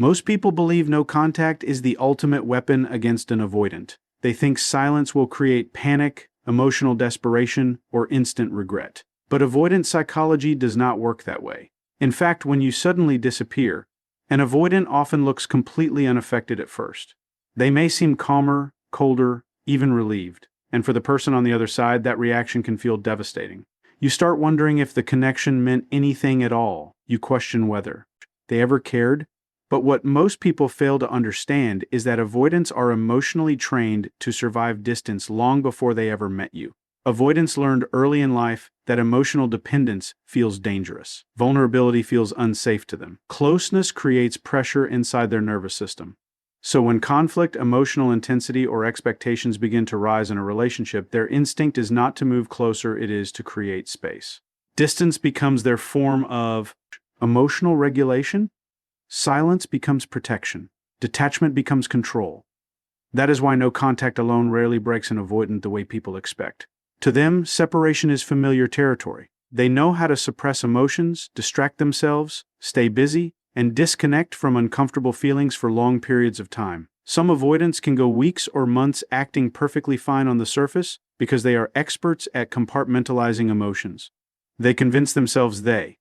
Most people believe no contact is the ultimate weapon against an avoidant. They think silence will create panic, emotional desperation, or instant regret. But avoidant psychology does not work that way. In fact, when you suddenly disappear, an avoidant often looks completely unaffected at first. They may seem calmer, colder, even relieved, and for the person on the other side, that reaction can feel devastating. You start wondering if the connection meant anything at all. You question whether they ever cared. But what most people fail to understand is that avoidants are emotionally trained to survive distance long before they ever met you. Avoidants learned early in life that emotional dependence feels dangerous. Vulnerability feels unsafe to them. Closeness creates pressure inside their nervous system. So when conflict, emotional intensity, or expectations begin to rise in a relationship, their instinct is not to move closer, it is to create space. Distance becomes their form of emotional regulation. Silence becomes protection. Detachment becomes control. That is why no contact alone rarely breaks an avoidant the way people expect. To them, separation is familiar territory. They know how to suppress emotions, distract themselves, stay busy, and disconnect from uncomfortable feelings for long periods of time. Some avoidants can go weeks or months acting perfectly fine on the surface because they are experts at compartmentalizing emotions. They convince themselves they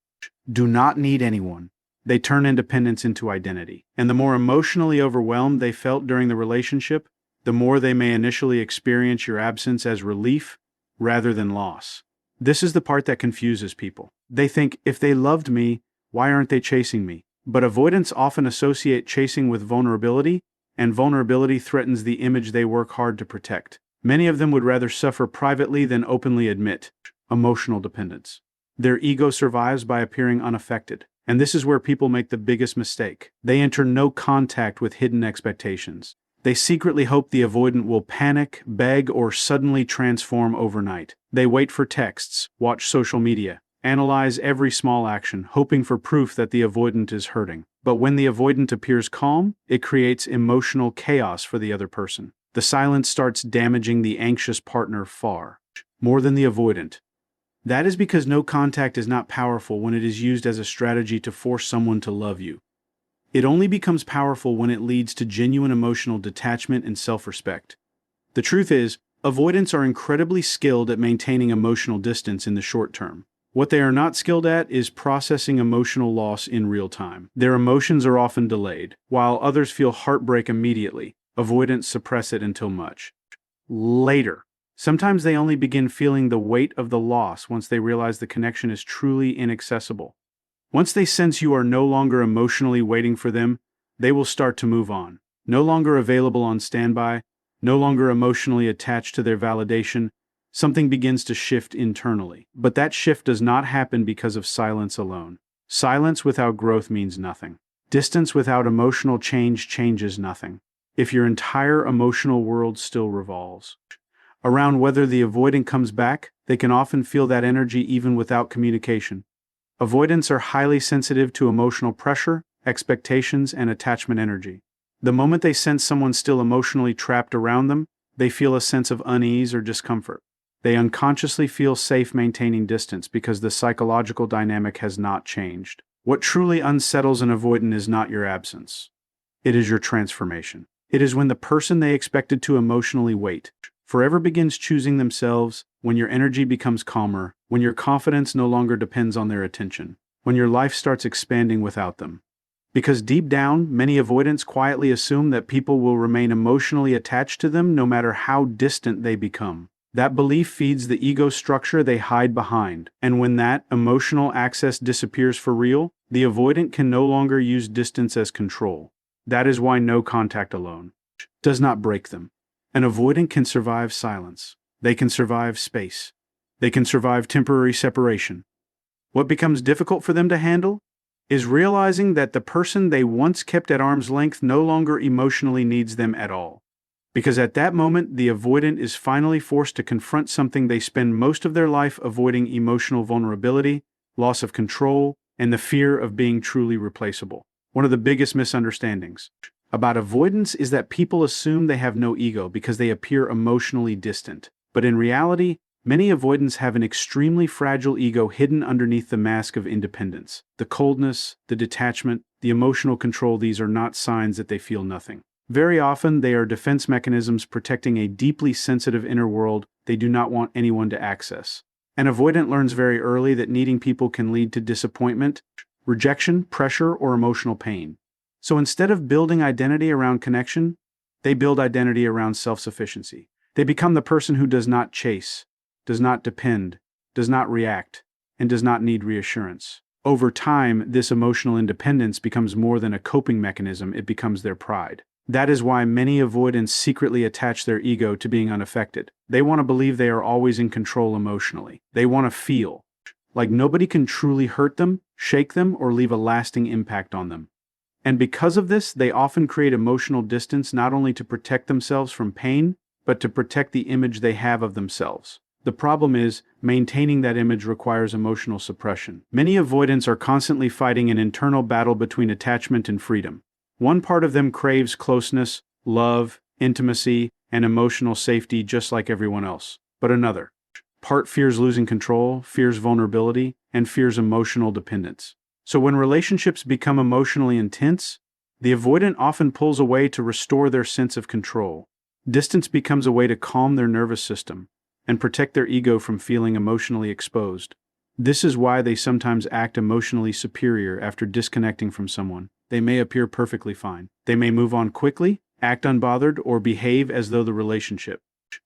do not need anyone. They turn independence into identity. And the more emotionally overwhelmed they felt during the relationship, the more they may initially experience your absence as relief rather than loss. This is the part that confuses people. They think, if they loved me, why aren't they chasing me? But avoidants often associate chasing with vulnerability, and vulnerability threatens the image they work hard to protect. Many of them would rather suffer privately than openly admit emotional dependence. Their ego survives by appearing unaffected. And this is where people make the biggest mistake. They enter no contact with hidden expectations. They secretly hope the avoidant will panic, beg, or suddenly transform overnight. They wait for texts, watch social media, analyze every small action, hoping for proof that the avoidant is hurting. But when the avoidant appears calm, it creates emotional chaos for the other person. The silence starts damaging the anxious partner far more than the avoidant. That is because no contact is not powerful when it is used as a strategy to force someone to love you. It only becomes powerful when it leads to genuine emotional detachment and self-respect. The truth is, avoidants are incredibly skilled at maintaining emotional distance in the short term. What they are not skilled at is processing emotional loss in real time. Their emotions are often delayed. While others feel heartbreak immediately, avoidants suppress it until much later. Sometimes they only begin feeling the weight of the loss once they realize the connection is truly inaccessible. Once they sense you are no longer emotionally waiting for them, they will start to move on. No longer available on standby, no longer emotionally attached to their validation, something begins to shift internally. But that shift does not happen because of silence alone. Silence without growth means nothing. Distance without emotional change changes nothing. If your entire emotional world still revolves around whether the avoidant comes back, they can often feel that energy even without communication. Avoidants are highly sensitive to emotional pressure, expectations, and attachment energy. The moment they sense someone still emotionally trapped around them, they feel a sense of unease or discomfort. They unconsciously feel safe maintaining distance because the psychological dynamic has not changed. What truly unsettles an avoidant is not your absence. It is your transformation. It is when the person they expected to emotionally wait forever begins choosing themselves, when your energy becomes calmer, when your confidence no longer depends on their attention, when your life starts expanding without them. Because deep down, many avoidants quietly assume that people will remain emotionally attached to them no matter how distant they become. That belief feeds the ego structure they hide behind, and when that emotional access disappears for real, the avoidant can no longer use distance as control. That is why no contact alone does not break them. An avoidant can survive silence. They can survive space. They can survive temporary separation. What becomes difficult for them to handle is realizing that the person they once kept at arm's length no longer emotionally needs them at all. Because at that moment, the avoidant is finally forced to confront something they spend most of their life avoiding: emotional vulnerability, loss of control, and the fear of being truly replaceable. One of the biggest misunderstandings about avoidance is that people assume they have no ego because they appear emotionally distant. But in reality, many avoidants have an extremely fragile ego hidden underneath the mask of independence. The coldness, the detachment, the emotional control, these are not signs that they feel nothing. Very often, they are defense mechanisms protecting a deeply sensitive inner world they do not want anyone to access. An avoidant learns very early that needing people can lead to disappointment, rejection, pressure, or emotional pain. So instead of building identity around connection, they build identity around self-sufficiency. They become the person who does not chase, does not depend, does not react, and does not need reassurance. Over time, this emotional independence becomes more than a coping mechanism, it becomes their pride. That is why many avoidants secretly attach their ego to being unaffected. They want to believe they are always in control emotionally. They want to feel like nobody can truly hurt them, shake them, or leave a lasting impact on them. And because of this, they often create emotional distance not only to protect themselves from pain, but to protect the image they have of themselves. The problem is, maintaining that image requires emotional suppression. Many avoidants are constantly fighting an internal battle between attachment and freedom. One part of them craves closeness, love, intimacy, and emotional safety just like everyone else. But another part fears losing control, fears vulnerability, and fears emotional dependence. So when relationships become emotionally intense, the avoidant often pulls away to restore their sense of control. Distance becomes a way to calm their nervous system and protect their ego from feeling emotionally exposed. This is why they sometimes act emotionally superior after disconnecting from someone. They may appear perfectly fine. They may move on quickly, act unbothered, or behave as though the relationship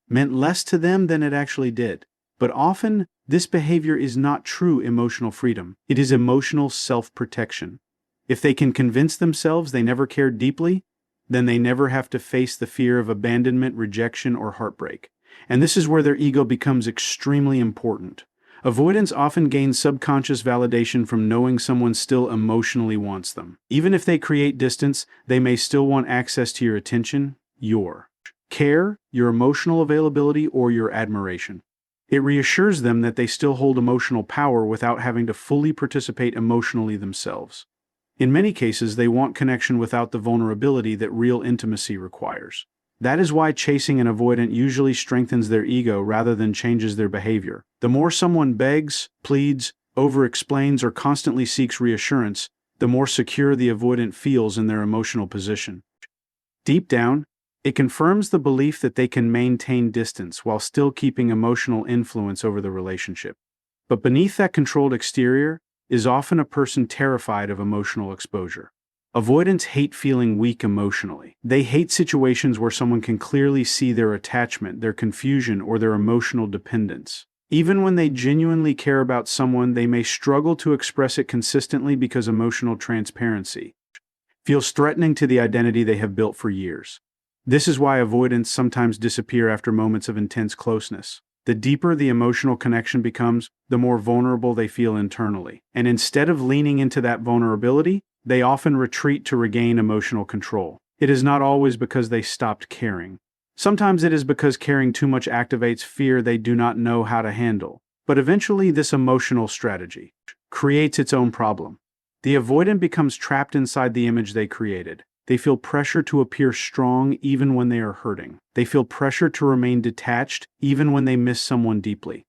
meant less to them than it actually did. But often, this behavior is not true emotional freedom. It is emotional self-protection. If they can convince themselves they never cared deeply, then they never have to face the fear of abandonment, rejection, or heartbreak. And this is where their ego becomes extremely important. Avoidants often gain subconscious validation from knowing someone still emotionally wants them. Even if they create distance, they may still want access to your attention, your care, your emotional availability, or your admiration. It reassures them that they still hold emotional power without having to fully participate emotionally themselves. In many cases, they want connection without the vulnerability that real intimacy requires. That is why chasing an avoidant usually strengthens their ego rather than changes their behavior. The more someone begs, pleads, over-explains, or constantly seeks reassurance, the more secure the avoidant feels in their emotional position. Deep down, it confirms the belief that they can maintain distance while still keeping emotional influence over the relationship. But beneath that controlled exterior is often a person terrified of emotional exposure. Avoidants hate feeling weak emotionally. They hate situations where someone can clearly see their attachment, their confusion, or their emotional dependence. Even when they genuinely care about someone, they may struggle to express it consistently because emotional transparency feels threatening to the identity they have built for years. This is why avoidants sometimes disappear after moments of intense closeness. The deeper the emotional connection becomes, the more vulnerable they feel internally. And instead of leaning into that vulnerability, they often retreat to regain emotional control. It is not always because they stopped caring. Sometimes it is because caring too much activates fear they do not know how to handle. But eventually, this emotional strategy creates its own problem. The avoidant becomes trapped inside the image they created. They feel pressure to appear strong even when they are hurting. They feel pressure to remain detached even when they miss someone deeply.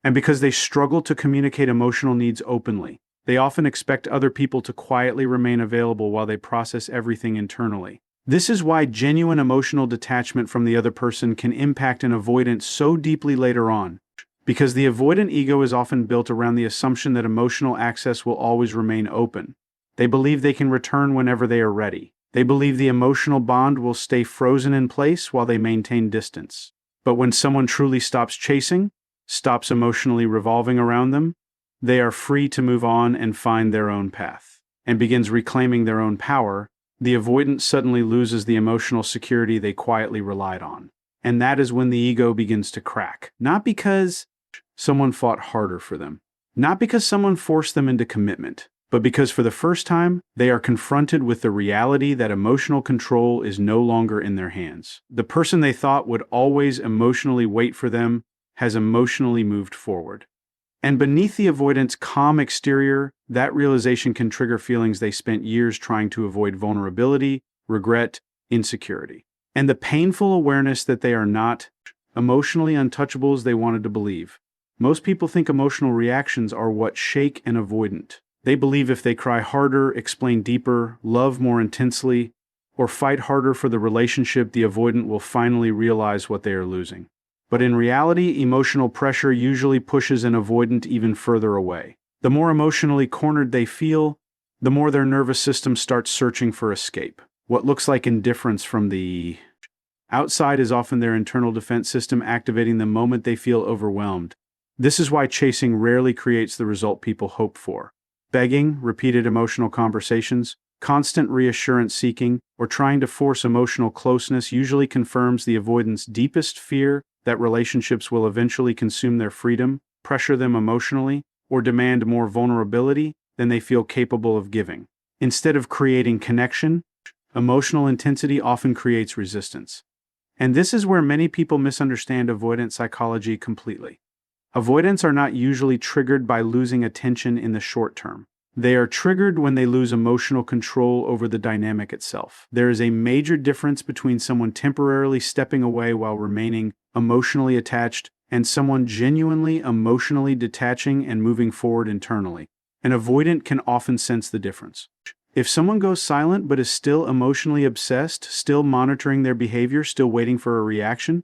And because they struggle to communicate emotional needs openly, they often expect other people to quietly remain available while they process everything internally. This is why genuine emotional detachment from the other person can impact an avoidant so deeply later on, because the avoidant ego is often built around the assumption that emotional access will always remain open. They believe they can return whenever they are ready. They believe the emotional bond will stay frozen in place while they maintain distance. But when someone truly stops chasing, stops emotionally revolving around them, they are free to move on and find their own path, and begins reclaiming their own power. The avoidant suddenly loses the emotional security they quietly relied on. And that is when the ego begins to crack. Not because someone fought harder for them, not because someone forced them into commitment, but because for the first time, they are confronted with the reality that emotional control is no longer in their hands. The person they thought would always emotionally wait for them has emotionally moved forward. And beneath the avoidant's calm exterior, that realization can trigger feelings they spent years trying to avoid: vulnerability, regret, insecurity, and the painful awareness that they are not emotionally untouchable as they wanted to believe. Most people think emotional reactions are what shake an avoidant. They believe if they cry harder, explain deeper, love more intensely, or fight harder for the relationship, the avoidant will finally realize what they are losing. But in reality, emotional pressure usually pushes an avoidant even further away. The more emotionally cornered they feel, the more their nervous system starts searching for escape. What looks like indifference from the outside is often their internal defense system activating the moment they feel overwhelmed. This is why chasing rarely creates the result people hope for. Begging, repeated emotional conversations, constant reassurance seeking, or trying to force emotional closeness usually confirms the avoidant's deepest fear that relationships will eventually consume their freedom, pressure them emotionally, or demand more vulnerability than they feel capable of giving. Instead of creating connection, emotional intensity often creates resistance. And this is where many people misunderstand avoidant psychology completely. Avoidants are not usually triggered by losing attention in the short term. They are triggered when they lose emotional control over the dynamic itself. There is a major difference between someone temporarily stepping away while remaining emotionally attached and someone genuinely emotionally detaching and moving forward internally. An avoidant can often sense the difference. If someone goes silent but is still emotionally obsessed, still monitoring their behavior, still waiting for a reaction,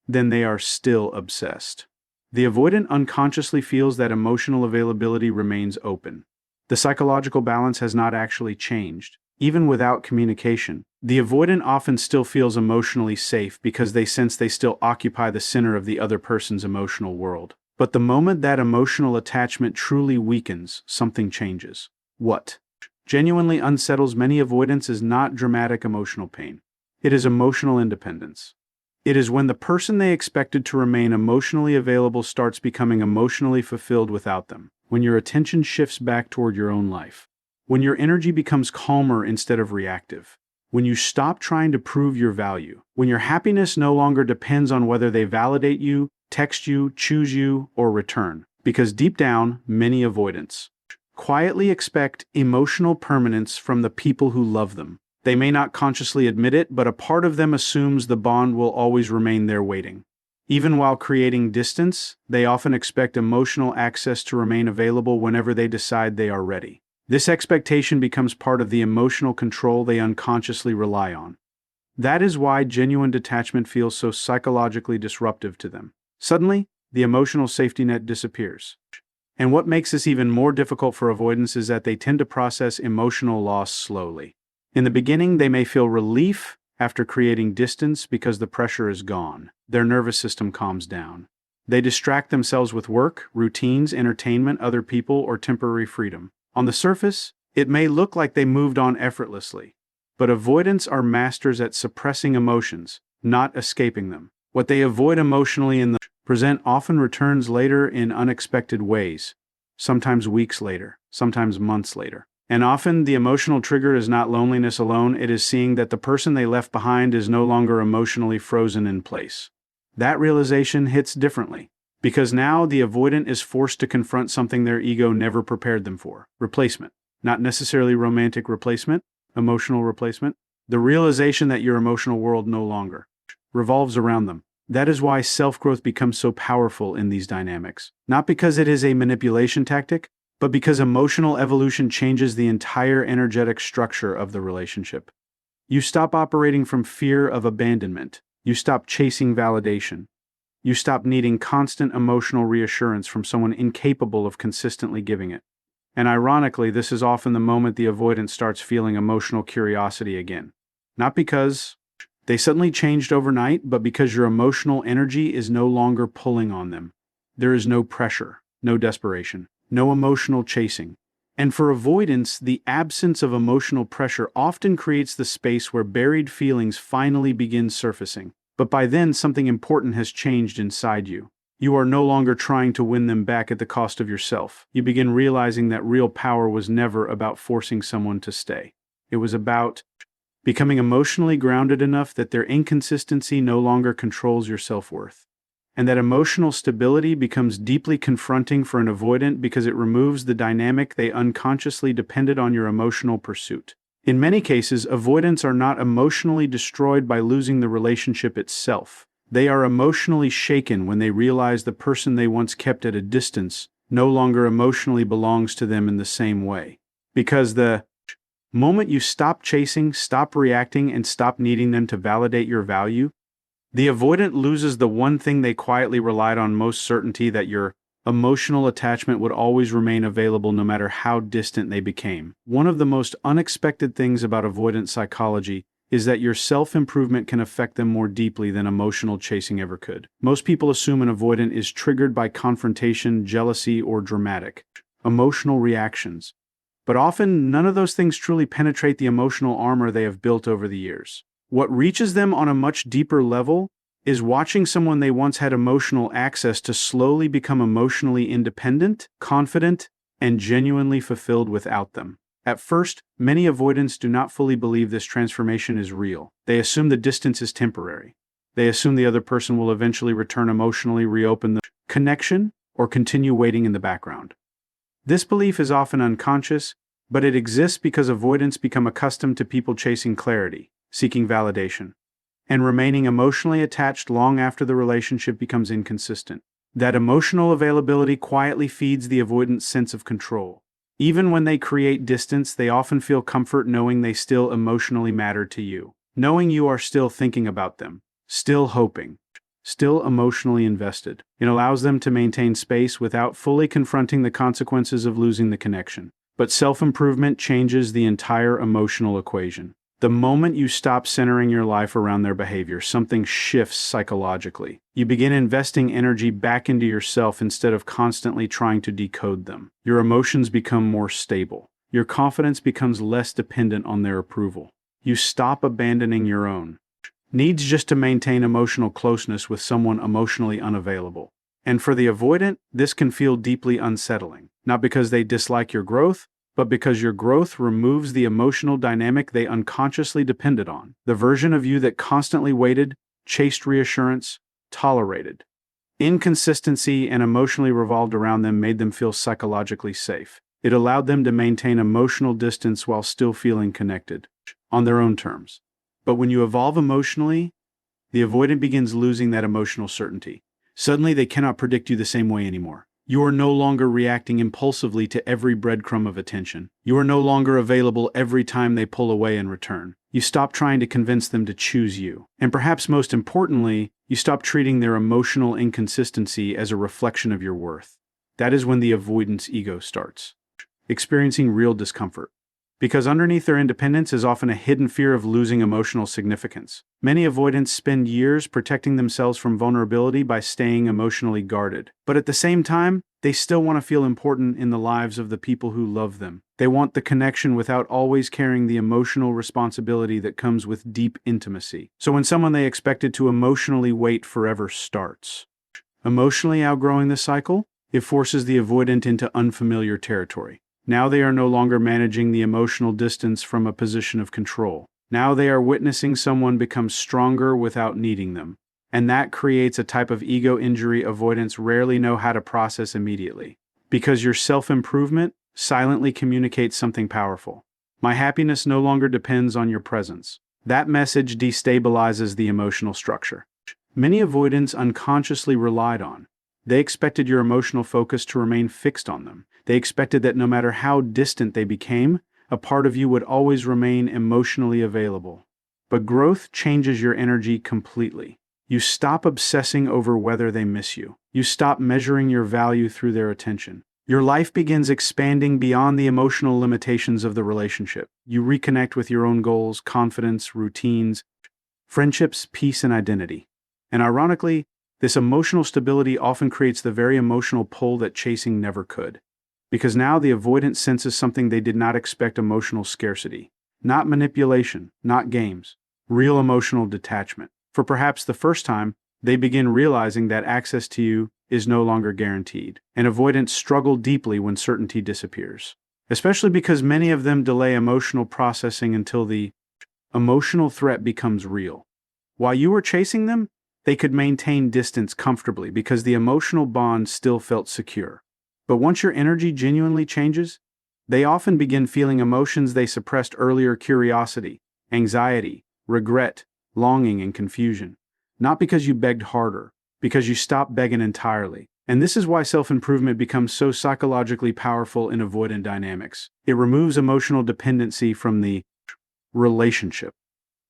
then they are still obsessed. The avoidant unconsciously feels that emotional availability remains open. The psychological balance has not actually changed. Even without communication, the avoidant often still feels emotionally safe because they sense they still occupy the center of the other person's emotional world. But the moment that emotional attachment truly weakens, something changes. What genuinely unsettles many avoidants is not dramatic emotional pain. It is emotional independence. It is when the person they expected to remain emotionally available starts becoming emotionally fulfilled without them. When your attention shifts back toward your own life. When your energy becomes calmer instead of reactive. When you stop trying to prove your value. When your happiness no longer depends on whether they validate you, text you, choose you, or return. Because deep down, many avoidants quietly expect emotional permanence from the people who love them. They may not consciously admit it, but a part of them assumes the bond will always remain there waiting. Even while creating distance, they often expect emotional access to remain available whenever they decide they are ready. This expectation becomes part of the emotional control they unconsciously rely on. That is why genuine detachment feels so psychologically disruptive to them. Suddenly, the emotional safety net disappears. And what makes this even more difficult for avoidants is that they tend to process emotional loss slowly. In the beginning, they may feel relief after creating distance because the pressure is gone. Their nervous system calms down. They distract themselves with work, routines, entertainment, other people, or temporary freedom. On the surface, it may look like they moved on effortlessly. But avoidants are masters at suppressing emotions, not escaping them. What they avoid emotionally in the present often returns later in unexpected ways, sometimes weeks later, sometimes months later. And often the emotional trigger is not loneliness alone, it is seeing that the person they left behind is no longer emotionally frozen in place. That realization hits differently, because now the avoidant is forced to confront something their ego never prepared them for. Replacement. Not necessarily romantic replacement, emotional replacement. The realization that your emotional world no longer revolves around them. That is why self-growth becomes so powerful in these dynamics. Not because it is a manipulation tactic, but because emotional evolution changes the entire energetic structure of the relationship. You stop operating from fear of abandonment. You stop chasing validation. You stop needing constant emotional reassurance from someone incapable of consistently giving it. And ironically, this is often the moment the avoidant starts feeling emotional curiosity again. Not because they suddenly changed overnight, but because your emotional energy is no longer pulling on them. There is no pressure, no desperation, no emotional chasing. And for avoidance, the absence of emotional pressure often creates the space where buried feelings finally begin surfacing. But by then, something important has changed inside you. You are no longer trying to win them back at the cost of yourself. You begin realizing that real power was never about forcing someone to stay. It was about becoming emotionally grounded enough that their inconsistency no longer controls your self-worth. And that emotional stability becomes deeply confronting for an avoidant because it removes the dynamic they unconsciously depended on your emotional pursuit. In many cases, avoidants are not emotionally destroyed by losing the relationship itself. They are emotionally shaken when they realize the person they once kept at a distance no longer emotionally belongs to them in the same way. Because the moment you stop chasing, stop reacting, and stop needing them to validate your value, the avoidant loses the one thing they quietly relied on most: certainty that your emotional attachment would always remain available no matter how distant they became. One of the most unexpected things about avoidant psychology is that your self-improvement can affect them more deeply than emotional chasing ever could. Most people assume an avoidant is triggered by confrontation, jealousy, or dramatic emotional reactions. But often, none of those things truly penetrate the emotional armor they have built over the years. What reaches them on a much deeper level is watching someone they once had emotional access to slowly become emotionally independent, confident, and genuinely fulfilled without them. At first, many avoidants do not fully believe this transformation is real. They assume the distance is temporary. They assume the other person will eventually return emotionally, reopen the connection, or continue waiting in the background. This belief is often unconscious, but it exists because avoidants become accustomed to people chasing clarity, seeking validation, and remaining emotionally attached long after the relationship becomes inconsistent. That emotional availability quietly feeds the avoidant's sense of control. Even when they create distance, they often feel comfort knowing they still emotionally matter to you, knowing you are still thinking about them, still hoping, still emotionally invested. It allows them to maintain space without fully confronting the consequences of losing the connection. But self-improvement changes the entire emotional equation. The moment you stop centering your life around their behavior, something shifts psychologically. You begin investing energy back into yourself instead of constantly trying to decode them. Your emotions become more stable. Your confidence becomes less dependent on their approval. You stop abandoning your own needs just to maintain emotional closeness with someone emotionally unavailable. And for the avoidant, this can feel deeply unsettling. Not because they dislike your growth, but because your growth removes the emotional dynamic they unconsciously depended on. The version of you that constantly waited, chased reassurance, tolerated inconsistency, and emotionally revolved around them made them feel psychologically safe. It allowed them to maintain emotional distance while still feeling connected, on their own terms. But when you evolve emotionally, the avoidant begins losing that emotional certainty. Suddenly, they cannot predict you the same way anymore. You are no longer reacting impulsively to every breadcrumb of attention. You are no longer available every time they pull away and return. You stop trying to convince them to choose you. And perhaps most importantly, you stop treating their emotional inconsistency as a reflection of your worth. That is when the avoidance ego starts experiencing real discomfort. Because underneath their independence is often a hidden fear of losing emotional significance. Many avoidants spend years protecting themselves from vulnerability by staying emotionally guarded. But at the same time, they still want to feel important in the lives of the people who love them. They want the connection without always carrying the emotional responsibility that comes with deep intimacy. So when someone they expected to emotionally wait forever starts emotionally outgrowing the cycle, it forces the avoidant into unfamiliar territory. Now they are no longer managing the emotional distance from a position of control. Now they are witnessing someone become stronger without needing them. And that creates a type of ego injury avoidants rarely know how to process immediately. Because your self-improvement silently communicates something powerful. My happiness no longer depends on your presence. That message destabilizes the emotional structure many avoidants unconsciously relied on. They expected your emotional focus to remain fixed on them. They expected that no matter how distant they became, a part of you would always remain emotionally available. But growth changes your energy completely. You stop obsessing over whether they miss you. You stop measuring your value through their attention. Your life begins expanding beyond the emotional limitations of the relationship. You reconnect with your own goals, confidence, routines, friendships, peace, and identity. And ironically, this emotional stability often creates the very emotional pull that chasing never could. Because now the avoidant senses something they did not expect: emotional scarcity. Not manipulation, not games. Real emotional detachment. For perhaps the first time, they begin realizing that access to you is no longer guaranteed. And avoidants struggle deeply when certainty disappears. Especially because many of them delay emotional processing until the emotional threat becomes real. While you were chasing them, they could maintain distance comfortably because the emotional bond still felt secure. But once your energy genuinely changes, they often begin feeling emotions they suppressed earlier: curiosity, anxiety, regret, longing, and confusion. Not because you begged harder, because you stopped begging entirely. And this is why self-improvement becomes so psychologically powerful in avoidant dynamics. It removes emotional dependency from the relationship.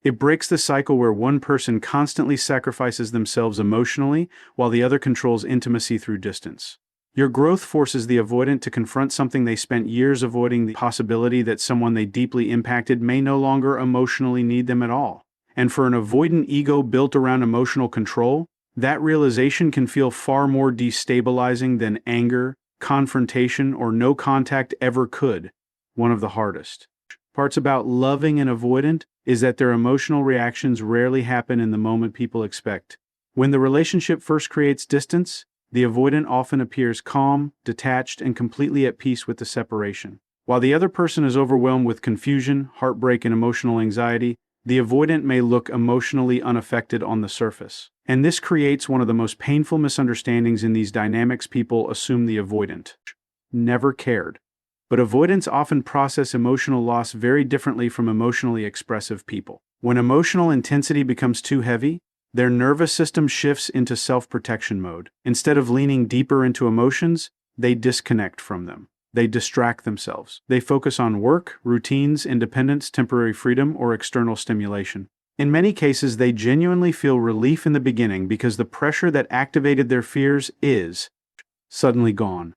It breaks the cycle where one person constantly sacrifices themselves emotionally while the other controls intimacy through distance. Your growth forces the avoidant to confront something they spent years avoiding, the possibility that someone they deeply impacted may no longer emotionally need them at all. And for an avoidant ego built around emotional control, that realization can feel far more destabilizing than anger, confrontation, or no contact ever could. One of the hardest parts about loving an avoidant is that their emotional reactions rarely happen in the moment people expect. When the relationship first creates distance, the avoidant often appears calm, detached, and completely at peace with the separation. While the other person is overwhelmed with confusion, heartbreak, and emotional anxiety, the avoidant may look emotionally unaffected on the surface. And this creates one of the most painful misunderstandings in these dynamics. People assume the avoidant never cared. But avoidants often process emotional loss very differently from emotionally expressive people. When emotional intensity becomes too heavy, their nervous system shifts into self-protection mode. Instead of leaning deeper into emotions, they disconnect from them. They distract themselves. They focus on work, routines, independence, temporary freedom, or external stimulation. In many cases, they genuinely feel relief in the beginning because the pressure that activated their fears is suddenly gone.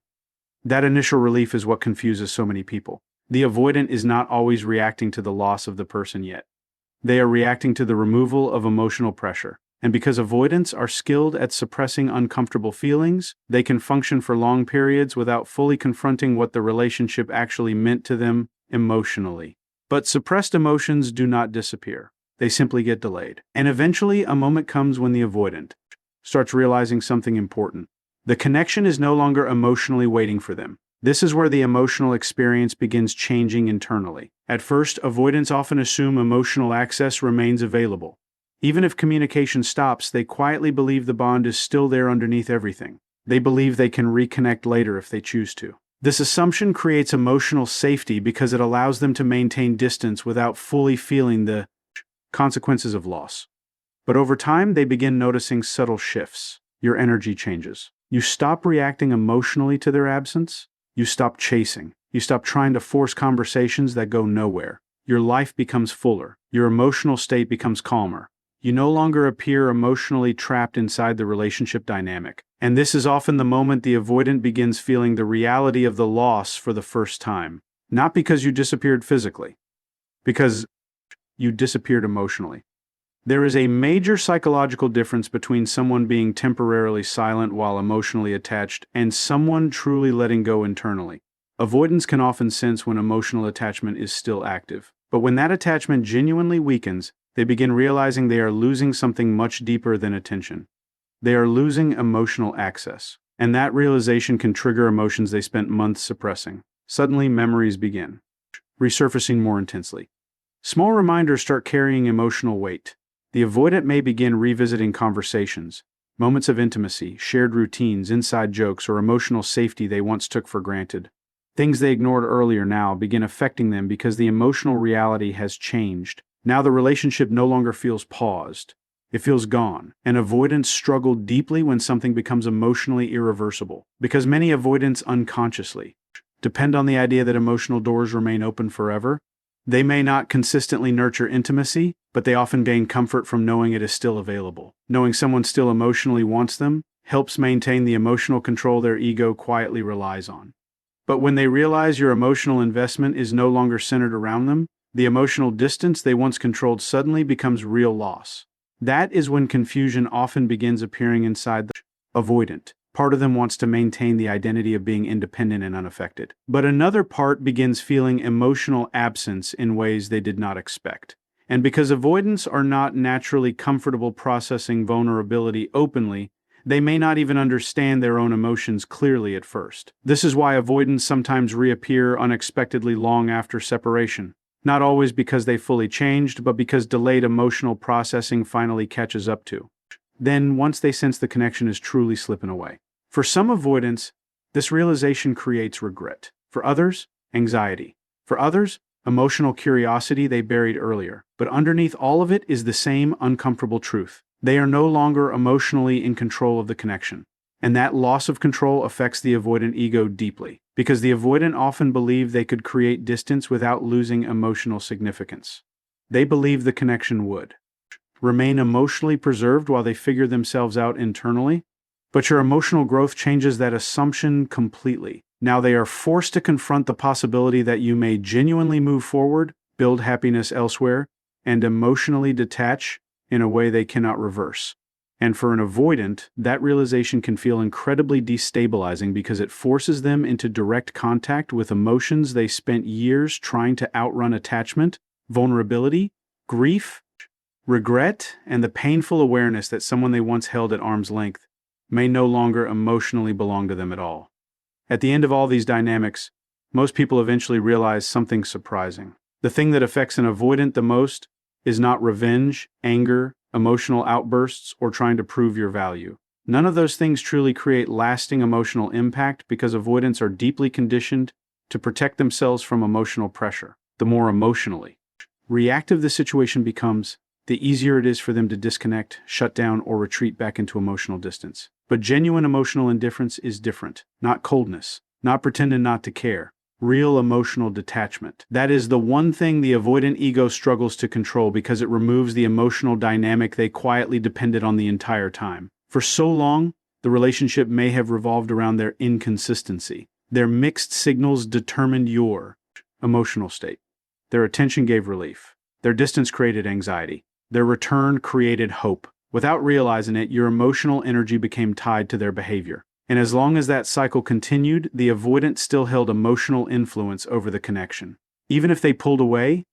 That initial relief is what confuses so many people. The avoidant is not always reacting to the loss of the person yet. They are reacting to the removal of emotional pressure. And because avoidants are skilled at suppressing uncomfortable feelings, they can function for long periods without fully confronting what the relationship actually meant to them emotionally. But suppressed emotions do not disappear. They simply get delayed. And eventually, a moment comes when the avoidant starts realizing something important. The connection is no longer emotionally waiting for them. This is where the emotional experience begins changing internally. At first, avoidants often assume emotional access remains available. Even if communication stops, they quietly believe the bond is still there underneath everything. They believe they can reconnect later if they choose to. This assumption creates emotional safety because it allows them to maintain distance without fully feeling the consequences of loss. But over time, they begin noticing subtle shifts. Your energy changes. You stop reacting emotionally to their absence. You stop chasing. You stop trying to force conversations that go nowhere. Your life becomes fuller. Your emotional state becomes calmer. You no longer appear emotionally trapped inside the relationship dynamic. And this is often the moment the avoidant begins feeling the reality of the loss for the first time. Not because you disappeared physically, because you disappeared emotionally. There is a major psychological difference between someone being temporarily silent while emotionally attached and someone truly letting go internally. Avoidants can often sense when emotional attachment is still active. But when that attachment genuinely weakens, they begin realizing they are losing something much deeper than attention. They are losing emotional access. And that realization can trigger emotions they spent months suppressing. Suddenly, memories begin resurfacing more intensely. Small reminders start carrying emotional weight. The avoidant may begin revisiting conversations, moments of intimacy, shared routines, inside jokes, or emotional safety they once took for granted. Things they ignored earlier now begin affecting them because the emotional reality has changed. Now the relationship no longer feels paused. It feels gone. And avoidants struggle deeply when something becomes emotionally irreversible, because many avoidants unconsciously depend on the idea that emotional doors remain open forever. They may not consistently nurture intimacy, but they often gain comfort from knowing it is still available. Knowing someone still emotionally wants them helps maintain the emotional control their ego quietly relies on. But when they realize your emotional investment is no longer centered around them, the emotional distance they once controlled suddenly becomes real loss. That is when confusion often begins appearing inside the avoidant. Part of them wants to maintain the identity of being independent and unaffected. But another part begins feeling emotional absence in ways they did not expect. And because avoidants are not naturally comfortable processing vulnerability openly, they may not even understand their own emotions clearly at first. This is why avoidants sometimes reappear unexpectedly long after separation. Not always because they fully changed, but because delayed emotional processing finally catches up to. Then, once they sense the connection is truly slipping away. For some avoidants, this realization creates regret. For others, anxiety. For others, emotional curiosity they buried earlier. But underneath all of it is the same uncomfortable truth. They are no longer emotionally in control of the connection. And that loss of control affects the avoidant ego deeply, because the avoidant often believe they could create distance without losing emotional significance. They believe the connection would remain emotionally preserved while they figure themselves out internally. But your emotional growth changes that assumption completely. Now they are forced to confront the possibility that you may genuinely move forward, build happiness elsewhere, and emotionally detach in a way they cannot reverse. And for an avoidant, that realization can feel incredibly destabilizing because it forces them into direct contact with emotions they spent years trying to outrun: attachment, vulnerability, grief, regret, and the painful awareness that someone they once held at arm's length may no longer emotionally belong to them at all. At the end of all these dynamics, most people eventually realize something surprising. The thing that affects an avoidant the most is not revenge, anger, emotional outbursts, or trying to prove your value. None of those things truly create lasting emotional impact because avoidants are deeply conditioned to protect themselves from emotional pressure. The more emotionally reactive the situation becomes, the easier it is for them to disconnect, shut down, or retreat back into emotional distance. But genuine emotional indifference is different. Not coldness, not pretending not to care. Real emotional detachment. That is the one thing the avoidant ego struggles to control because it removes the emotional dynamic they quietly depended on the entire time. For so long, the relationship may have revolved around their inconsistency. Their mixed signals determined your emotional state. Their attention gave relief. Their distance created anxiety. Their return created hope. Without realizing it, your emotional energy became tied to their behavior. And as long as that cycle continued, the avoidant still held emotional influence over the connection. Even if they pulled away,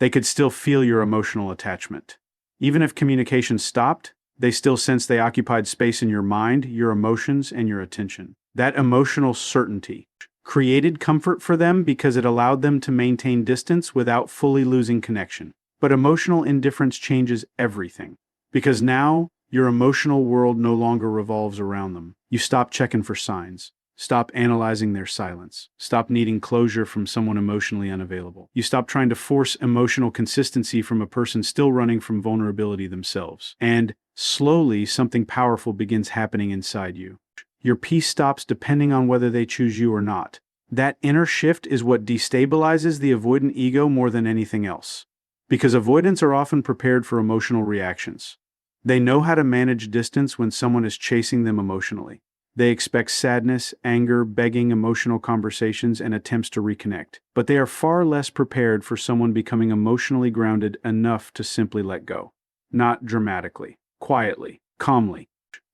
they could still feel your emotional attachment. Even if communication stopped, they still sensed they occupied space in your mind, your emotions, and your attention. That emotional certainty created comfort for them because it allowed them to maintain distance without fully losing connection. But emotional indifference changes everything, because now your emotional world no longer revolves around them. You stop checking for signs, stop analyzing their silence, stop needing closure from someone emotionally unavailable. You stop trying to force emotional consistency from a person still running from vulnerability themselves. And slowly, something powerful begins happening inside you. Your peace stops depending on whether they choose you or not. That inner shift is what destabilizes the avoidant ego more than anything else. Because avoidants are often prepared for emotional reactions. They know how to manage distance when someone is chasing them emotionally. They expect sadness, anger, begging, emotional conversations, and attempts to reconnect. But they are far less prepared for someone becoming emotionally grounded enough to simply let go. Not dramatically, quietly, calmly,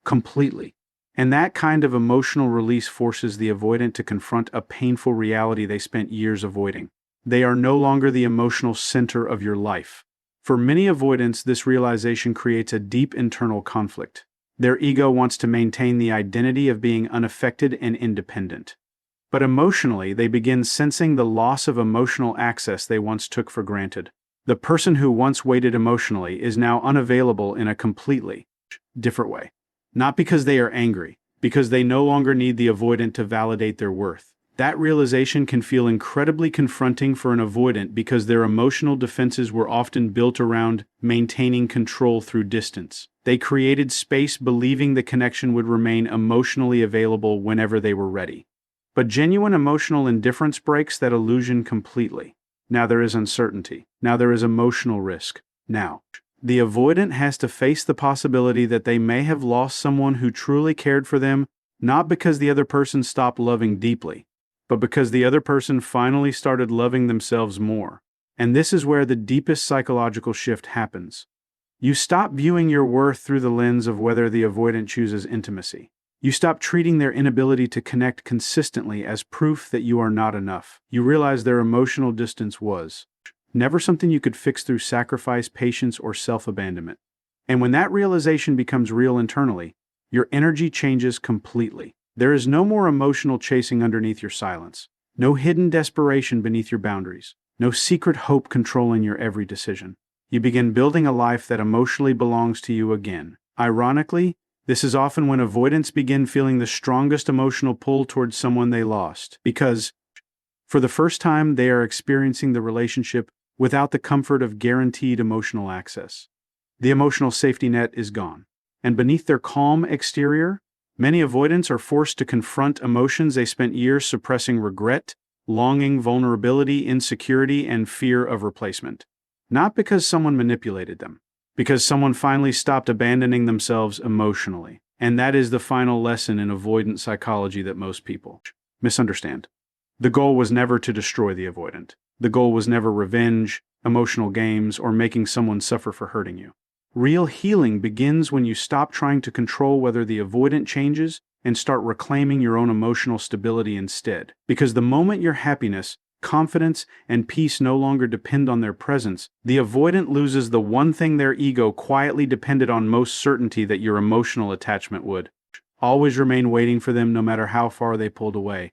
completely. And that kind of emotional release forces the avoidant to confront a painful reality they spent years avoiding. They are no longer the emotional center of your life. For many avoidants, this realization creates a deep internal conflict. Their ego wants to maintain the identity of being unaffected and independent. But emotionally, they begin sensing the loss of emotional access they once took for granted. The person who once waited emotionally is now unavailable in a completely different way. Not because they are angry, because they no longer need the avoidant to validate their worth. That realization can feel incredibly confronting for an avoidant because their emotional defenses were often built around maintaining control through distance. They created space believing the connection would remain emotionally available whenever they were ready. But genuine emotional indifference breaks that illusion completely. Now there is uncertainty. Now there is emotional risk. Now, the avoidant has to face the possibility that they may have lost someone who truly cared for them, not because the other person stopped loving deeply, but because the other person finally started loving themselves more. And this is where the deepest psychological shift happens. You stop viewing your worth through the lens of whether the avoidant chooses intimacy. You stop treating their inability to connect consistently as proof that you are not enough. You realize their emotional distance was never something you could fix through sacrifice, patience, or self-abandonment. And when that realization becomes real internally, your energy changes completely. There is no more emotional chasing underneath your silence, no hidden desperation beneath your boundaries, no secret hope controlling your every decision. You begin building a life that emotionally belongs to you again. Ironically, this is often when avoidants begin feeling the strongest emotional pull towards someone they lost, because, for the first time, they are experiencing the relationship without the comfort of guaranteed emotional access. The emotional safety net is gone, and beneath their calm exterior, Many avoidants are forced to confront emotions they spent years suppressing: regret, longing, vulnerability, insecurity, and fear of replacement. Not because someone manipulated them, because someone finally stopped abandoning themselves emotionally. And that is the final lesson in avoidant psychology that most people misunderstand. The goal was never to destroy the avoidant. The goal was never revenge, emotional games, or making someone suffer for hurting you. Real healing begins when you stop trying to control whether the avoidant changes and start reclaiming your own emotional stability instead. Because the moment your happiness, confidence, and peace no longer depend on their presence, the avoidant loses the one thing their ego quietly depended on: most certainty that your emotional attachment would always remain waiting for them no matter how far they pulled away.